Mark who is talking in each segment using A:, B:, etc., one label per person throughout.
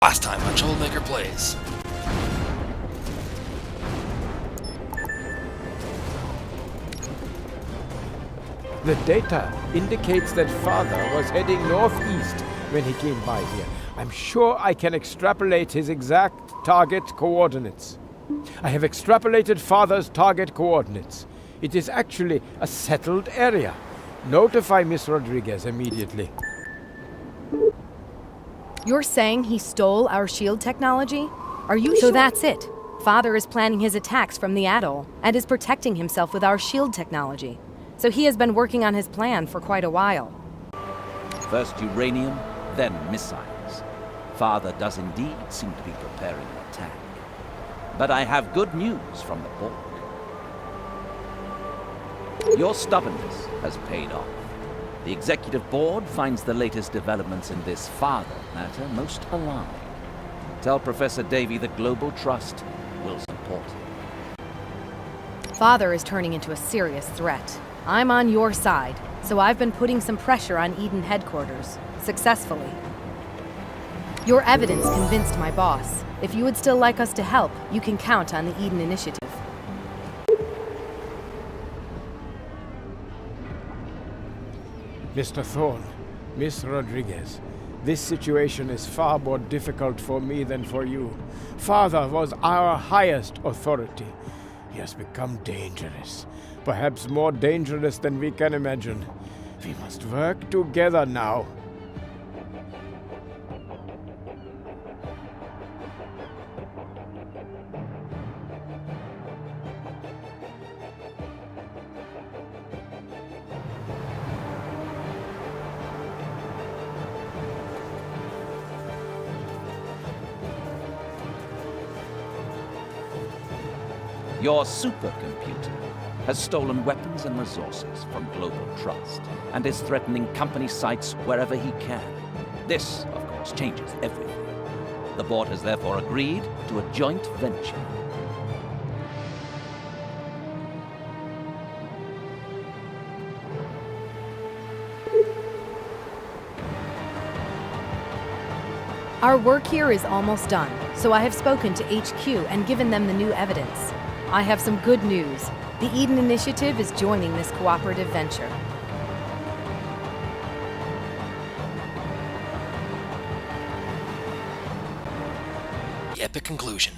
A: last time on Troublemaker Plays.
B: The data indicates that Father was heading northeast when he came by here. I'm sure I can extrapolate his exact target coordinates. I have extrapolated Father's target coordinates. It is actually a settled area. Notify Miss Rodriguez immediately.
C: You're saying he stole our shield technology? Are you sure? So that's it. Father is planning his attacks from the atoll and is protecting himself with our shield technology. So he has been working on his plan for quite a while.
D: First uranium, then missiles. Father does indeed seem to be preparing an attack. But I have good news from the board. Your stubbornness has paid off. The executive board finds the latest developments in this Father matter most alarming. Tell Professor Davy the Global Trust will support him.
C: Father is turning into a serious threat. I'm on your side, so I've been putting some pressure on Eden headquarters, successfully. Your evidence convinced my boss. If you would still like us to help, you can count on the Eden Initiative.
B: Mr. Thorne, Miss Rodriguez, this situation is far more difficult for me than for you. Father was our highest authority. He has become dangerous, perhaps more dangerous than we can imagine. We must work together now.
D: Your supercomputer has stolen weapons and resources from Global Trust and is threatening company sites wherever he can. This, of course, changes everything. The board has therefore agreed to a joint venture.
C: Our work here is almost done, so I have spoken to HQ and given them the new evidence. I have some good news. The Eden Initiative is joining this cooperative venture.
A: The epic conclusion.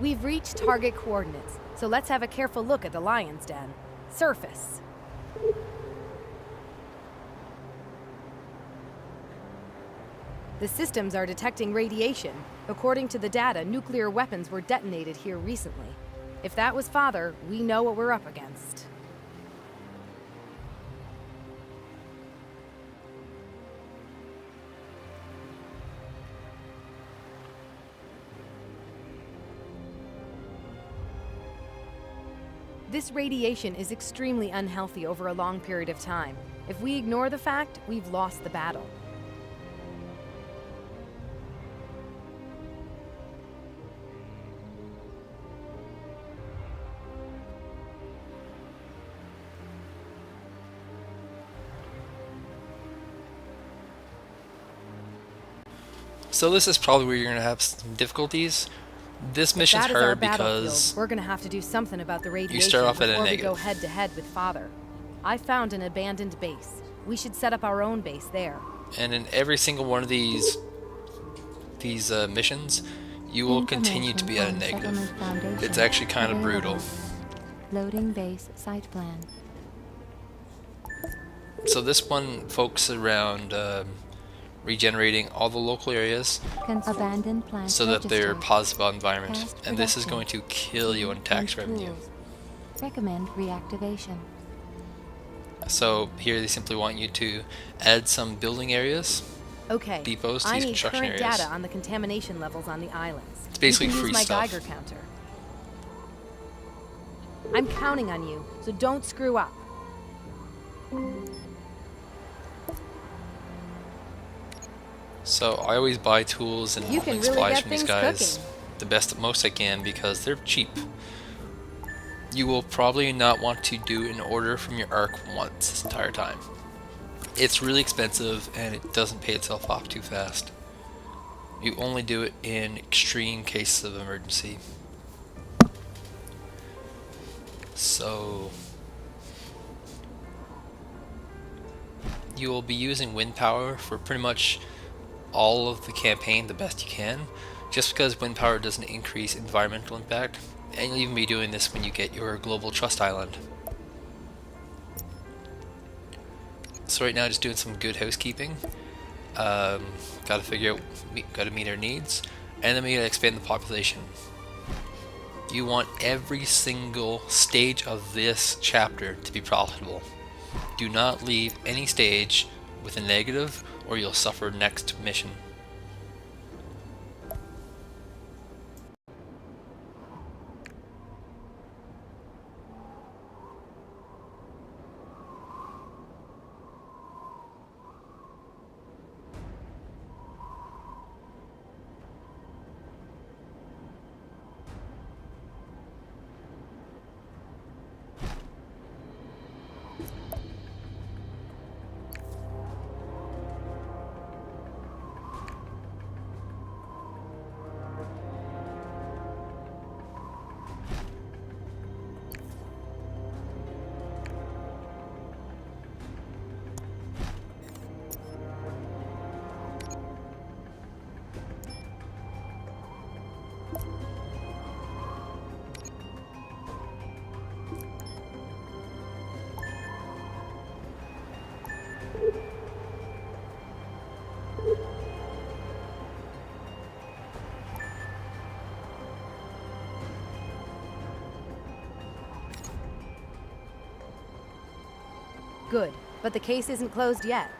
C: We've reached target coordinates, so let's have a careful look at the lion's den. Surface. The systems are detecting radiation. According to the data, nuclear weapons were detonated here recently. If that was Father, we know what we're up against. This radiation is extremely unhealthy over a long period of time. If we ignore the fact, we've lost the battle.
A: So this is probably where you're going to have some difficulties. This mission's hard because
C: we're gonna have to do something about the radiation
A: you start off at a
C: before we
A: negative.
C: go head to head with Father. I found an abandoned base. We should set up our own base there.
A: And in every single one of these missions, you will continue to be at a negative. It's actually kind of brutal.
E: Loading base site plan.
A: So this one focuses around regenerating all the local areas
E: Abandoned plant
A: so that they're
E: registered.
A: positive on environment,
E: Past
A: and this is
E: production.
A: going to kill you on tax
E: And
A: revenue.
E: tools. Recommend reactivation.
A: So here they simply want you to add some building areas.
C: Okay.
A: Depots to
C: I
A: these
C: need
A: construction
C: current
A: areas.
C: data on the contamination levels on the islands.
A: It's basically
C: you can
A: free
C: use my
A: stuff.
C: Geiger counter. I'm counting on you, so don't screw up.
A: So I always buy tools and
C: You can really
A: supplies
C: get
A: from these
C: things
A: guys
C: cooking.
A: the best most I can because they're cheap. You will probably not want to do an order from your ARC once this entire time. It's really expensive and it doesn't pay itself off too fast. You only do it in extreme cases of emergency. So you will be using wind power for pretty much all of the campaign the best you can, just because wind power doesn't increase environmental impact, and you'll even be doing this when you get your global trust island. So right now just doing some good housekeeping. Gotta figure out, gotta meet our needs, and then we gotta expand the population. You want every single stage of this chapter to be profitable. Do not leave any stage with a negative or you'll suffer next mission.
C: Good, but the case isn't closed yet.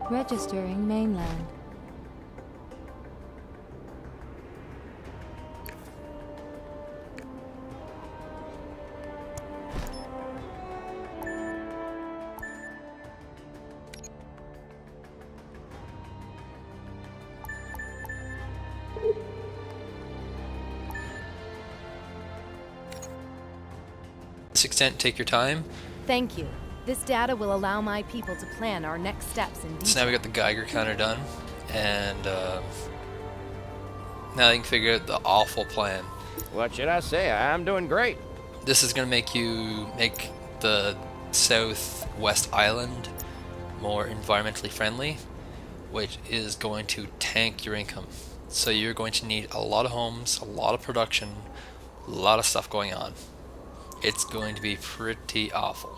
E: Registering mainland.
A: To this extent, take your time.
C: Thank you. This data will allow my people to plan our next steps in detail.
A: So now we got the Geiger counter done, and now you can figure out the awful plan.
F: What should I say? I'm doing great.
A: This is going to make you make the southwest island more environmentally friendly, which is going to tank your income. So you're going to need a lot of homes, a lot of production, a lot of stuff going on. It's going to be pretty awful.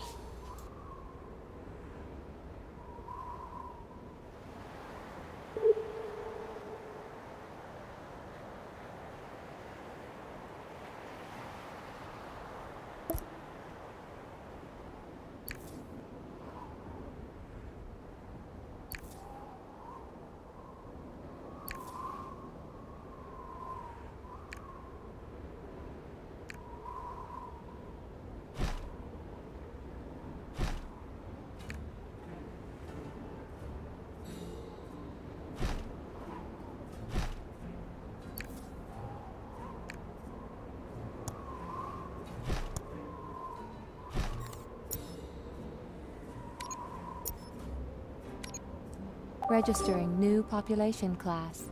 E: Registering new population class.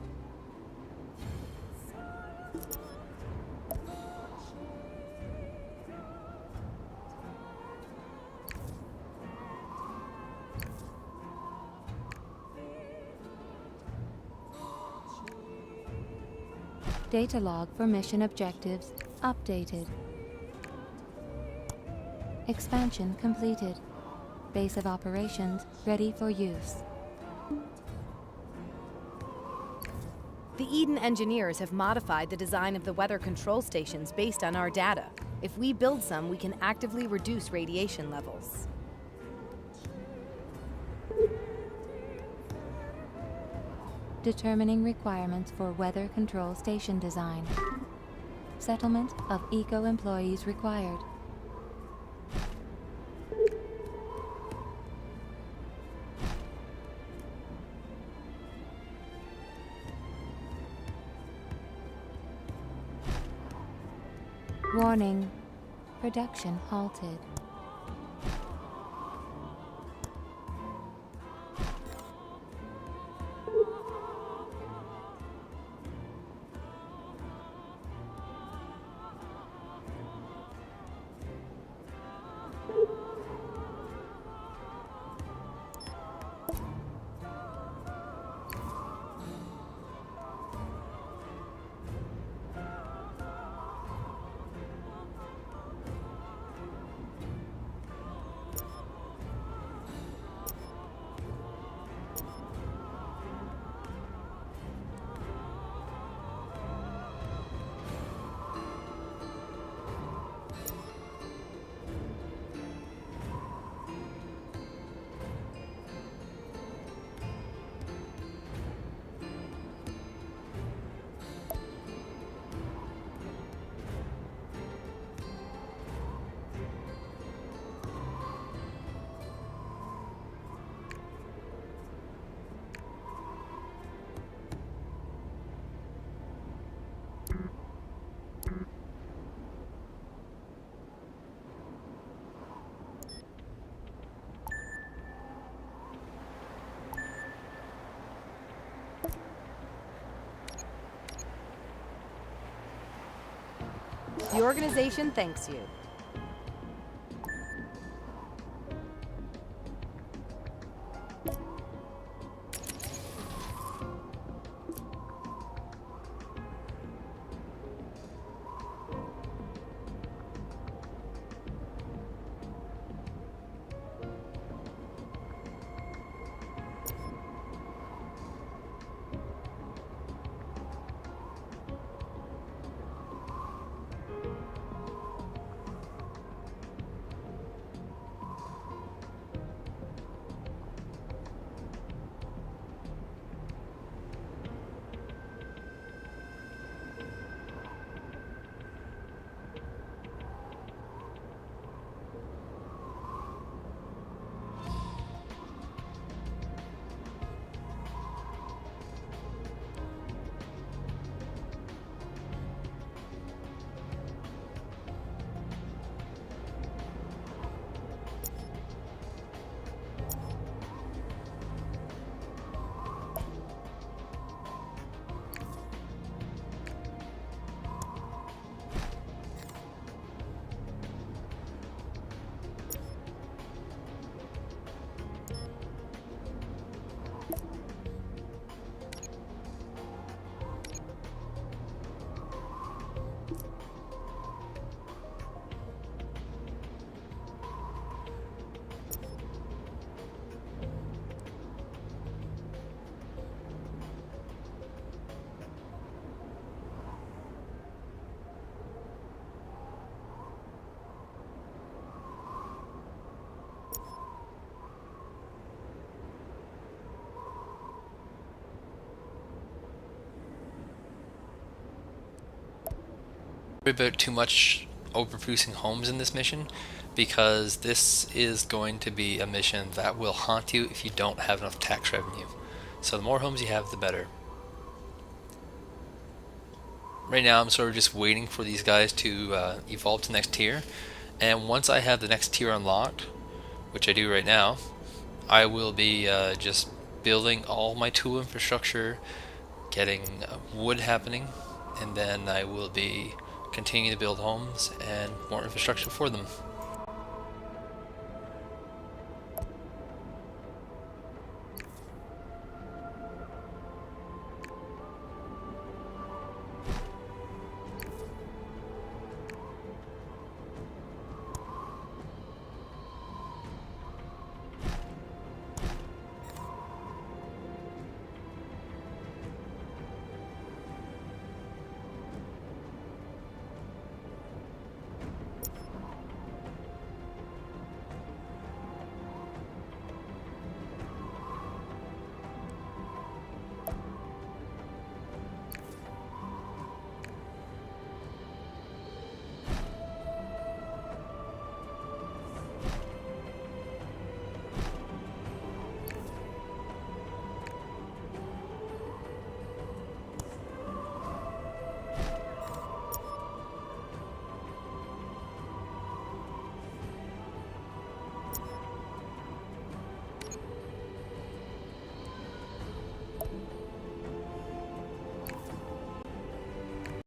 E: Data log for mission objectives updated. Expansion completed. Base of operations ready for use.
C: The Eden engineers have modified the design of the weather control stations based on our data. If we build some, we can actively reduce radiation levels.
E: Determining requirements for weather control station design. Settlement of eco-employees required. Warning. Production halted.
C: The organization thanks you.
A: About too much overproducing homes in this mission, because this is going to be a mission that will haunt you if you don't have enough tax revenue. So the more homes you have, the better. Right now I'm sort of just waiting for these guys to evolve to next tier, and once I have the next tier unlocked, which I do right now, I will be just building all my tool infrastructure, getting wood happening, and then I will be continuing to build homes and more infrastructure for them.